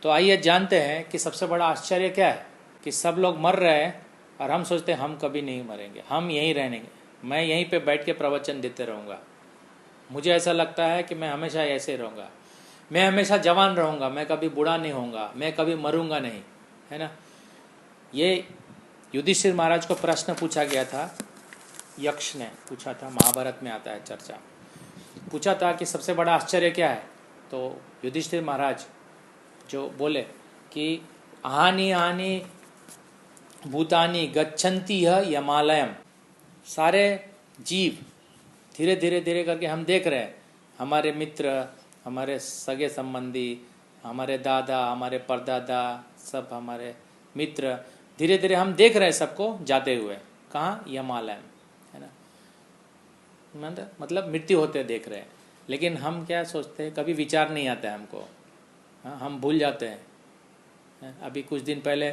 तो आइए जानते हैं कि सबसे बड़ा आश्चर्य क्या है कि सब लोग मर रहे हैं और हम सोचते हैं हम कभी नहीं मरेंगे, हम यहीं रहेंगे, मैं यहीं पे बैठ के प्रवचन देते रहूँगा, मुझे ऐसा लगता है कि मैं हमेशा ऐसे रहूँगा, मैं हमेशा जवान रहूँगा, मैं कभी बूढ़ा नहीं होऊंगा, मैं कभी मरूंगा नहीं, है ना। ये युधिष्ठिर महाराज को प्रश्न पूछा गया था, यक्ष ने पूछा था, महाभारत में आता है चर्चा, पूछा था कि सबसे बड़ा आश्चर्य क्या है। तो युधिष्ठिर महाराज जो बोले कि हानि हानि भूतानि गच्छन्ति यह यमालयम, सारे जीव धीरे धीरे धीरे करके हम देख रहे हैं, हमारे मित्र, हमारे सगे संबंधी, हमारे दादा, हमारे परदादा, सब हमारे मित्र, धीरे धीरे हम देख रहे हैं सबको जाते हुए, कहाँ, यमालयम, है ना। मतलब मृत्यु होते देख रहे हैं, लेकिन हम क्या सोचते हैं, कभी विचार नहीं आता है हमको, हाँ, हम भूल जाते हैं। अभी कुछ दिन पहले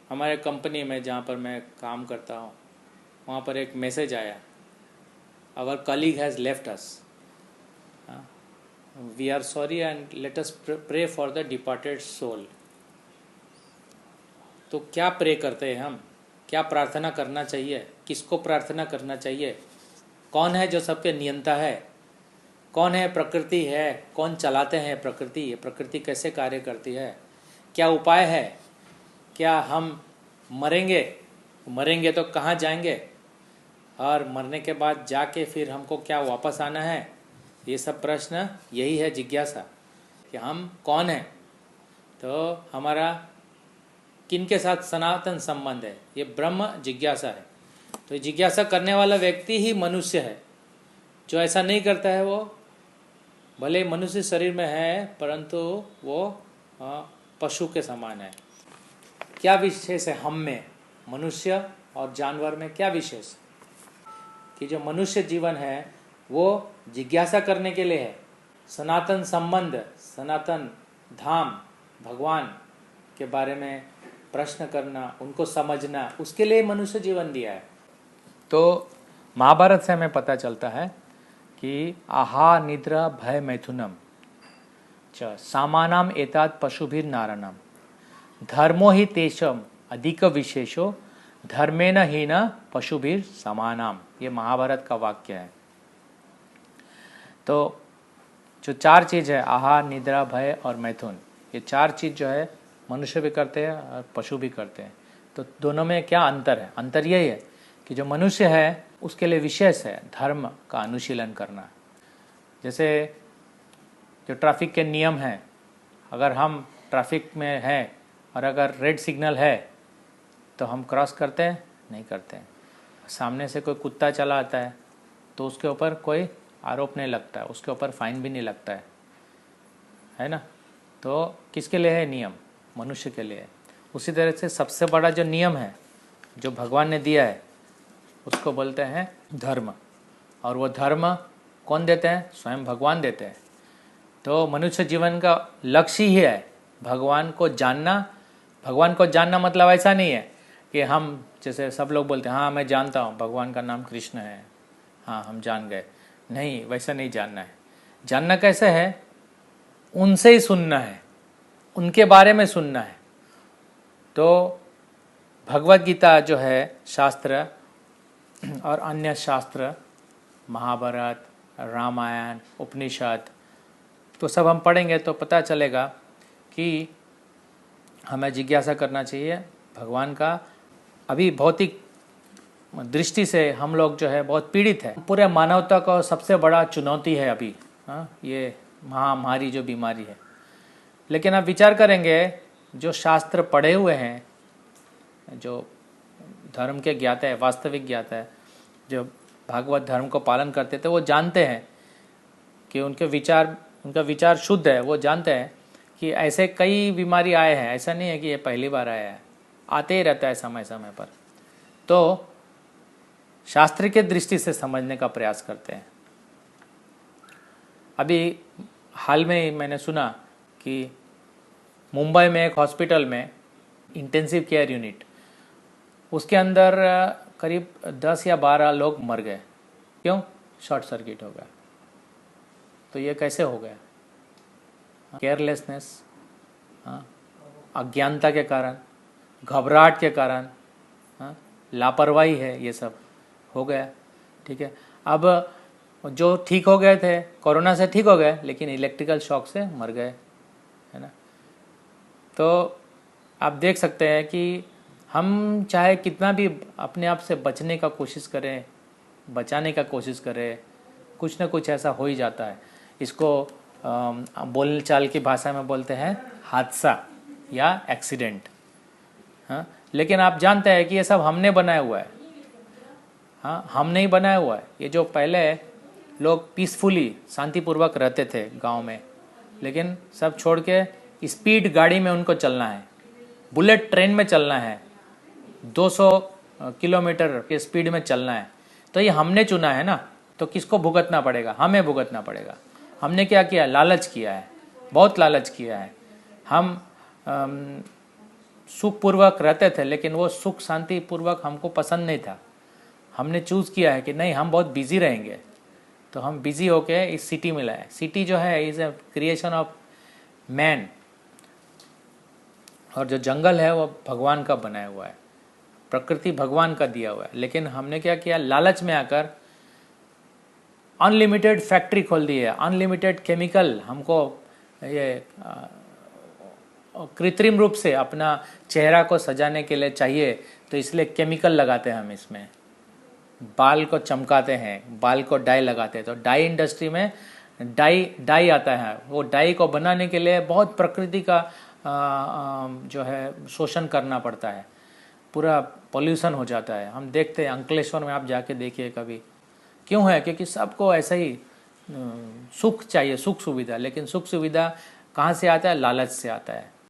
हमारे कंपनी में जहाँ पर मैं काम करता हूँ, वहाँ पर एक मैसेज आया, our colleague has left us, we are sorry and let us pray for the departed soul. तो क्या प्रे करते हैं हम, क्या प्रार्थना करना चाहिए, किसको प्रार्थना करना चाहिए, कौन है जो सबके नियंता है, कौन है प्रकृति है, कौन चलाते हैं प्रकृति, ये प्रकृति कैसे कार्य करती है, क्या उपाय है, क्या हम मरेंगे तो कहाँ जाएंगे, और मरने के बाद जाके फिर हमको क्या वापस आना है, ये सब प्रश्न, यही है जिज्ञासा कि हम कौन हैं, तो हमारा किन के साथ सनातन संबंध है, ये ब्रह्म जिज्ञासा है। तो जिज्ञासा करने वाला व्यक्ति ही मनुष्य है, जो ऐसा नहीं करता है वो भले मनुष्य शरीर में है परंतु वो पशु के समान है। क्या विशेष है हम में, मनुष्य और जानवर में क्या विशेष, कि जो मनुष्य जीवन है वो जिज्ञासा करने के लिए है, सनातन संबंध, सनातन धाम, भगवान के बारे में प्रश्न करना, उनको समझना, उसके लिए मनुष्य जीवन दिया है। तो महाभारत से हमें पता चलता है कि आहा निद्रा भय मैथुनम च सामानाम एतात् पशुभिर नारणम धर्मो ही तेषम अधिक विशेषो धर्मेन हीन पशुभिर समानाम, ये महाभारत का वाक्य है। तो जो चार चीज़ है, आहार, निद्रा, भय और मैथुन, ये चार चीज़ जो है मनुष्य भी करते हैं और पशु भी करते हैं। तो दोनों में क्या अंतर है, अंतर यही है कि जो मनुष्य है उसके लिए विशेष है धर्म का अनुशीलन करना। जैसे जो ट्रैफिक के नियम हैं, अगर हम ट्रैफिक में हैं और अगर रेड सिग्नल है तो हम क्रॉस करते हैं, नहीं करते हैं। सामने से कोई कुत्ता चला आता है तो उसके ऊपर कोई आरोप नहीं लगता है, उसके ऊपर फाइन भी नहीं लगता है ना। तो किसके लिए है नियम, मनुष्य के लिए। उसी तरह से सबसे बड़ा जो नियम है जो भगवान ने दिया है उसको बोलते हैं धर्म, और वो धर्म कौन देते हैं, स्वयं भगवान देते हैं। तो मनुष्य जीवन का लक्ष्य ही है भगवान को जानना। भगवान को जानना मतलब ऐसा नहीं है कि हम, जैसे सब लोग बोलते हैं हाँ मैं जानता हूँ भगवान का नाम कृष्ण है, हाँ हम जान गए, नहीं, वैसा नहीं जानना है। जानना कैसे है, उनसे ही सुनना है, उनके बारे में सुनना है। तो भगवत गीता जो है शास्त्र और अन्य शास्त्र, महाभारत, रामायण, उपनिषद, तो सब हम पढ़ेंगे तो पता चलेगा कि हमें जिज्ञासा करना चाहिए भगवान का। अभी भौतिक दृष्टि से हम लोग जो है बहुत पीड़ित है, पूरे मानवता का सबसे बड़ा चुनौती है अभी, हाँ, ये महामारी जो बीमारी है। लेकिन आप विचार करेंगे, जो शास्त्र पढ़े हुए हैं, जो धर्म के ज्ञाता है, वास्तविक ज्ञाता है, जो भागवत धर्म को पालन करते थे, वो जानते हैं कि उनका विचार शुद्ध है। वो जानते हैं कि ऐसे कई बीमारी आए हैं, ऐसा नहीं है कि ये पहली बार आया है, आते ही रहता है समय समय पर। तो शास्त्र के दृष्टि से समझने का प्रयास करते हैं। अभी हाल में ही मैंने सुना कि मुंबई में एक हॉस्पिटल में इंटेंसिव केयर यूनिट, उसके अंदर करीब 10 या 12 लोग मर गए। क्यों? शॉर्ट सर्किट हो गया। तो ये कैसे हो गया? केयरलेसनेस, अज्ञानता के कारण, घबराहट के कारण, लापरवाही है, ये सब हो गया। ठीक है, अब जो ठीक हो गए थे कोरोना से ठीक हो गए, लेकिन इलेक्ट्रिकल शॉक से मर गए, है ना। तो आप देख सकते हैं कि हम चाहे कितना भी अपने आप से बचने का कोशिश करें, बचाने का कोशिश करें, कुछ ना कुछ ऐसा हो ही जाता है। इसको बोल चाल की भाषा में बोलते हैं हादसा या एक्सीडेंट। हाँ, लेकिन आप जानते हैं कि ये सब हमने बनाया हुआ है। हाँ, हम नहीं बनाया हुआ है। ये जो पहले लोग पीसफुली शांतिपूर्वक रहते थे गांव में, लेकिन सब छोड़ के स्पीड गाड़ी में उनको चलना है, बुलेट ट्रेन में चलना है, 200 किलोमीटर के स्पीड में चलना है। तो ये हमने चुना है ना, तो किसको भुगतना पड़ेगा? हमें भुगतना पड़ेगा। हमने क्या किया? लालच किया है, बहुत लालच किया है। हम सुखपूर्वक रहते थे, लेकिन वो सुख शांतिपूर्वक हमको पसंद नहीं था। हमने चूज़ किया है कि नहीं, हम बहुत बिजी रहेंगे, तो हम बिजी होके इस सिटी में लाए। सिटी जो है is a creation of man, और जो जंगल है वो भगवान का बनाया हुआ है, प्रकृति भगवान का दिया हुआ है। लेकिन हमने क्या किया? लालच में आकर अनलिमिटेड फैक्ट्री खोल दी है, अनलिमिटेड केमिकल हमको ये कृत्रिम रूप से अपना चेहरा को सजाने के लिए चाहिए, तो इसलिए केमिकल लगाते हैं हम इसमें। बाल को चमकाते हैं, बाल को डाई लगाते हैं, तो डाई इंडस्ट्री में डाई आता है। वो डाई को बनाने के लिए बहुत प्रकृति का जो है शोषण करना पड़ता है, पूरा पॉल्यूशन हो जाता है। हम देखते हैं अंकलेश्वर में, आप जाके देखिए कभी। क्यों है? क्योंकि सबको ऐसा ही सुख चाहिए, सुख सुविधा। लेकिन सुख सुविधा कहाँ से आता है? लालच से आता है।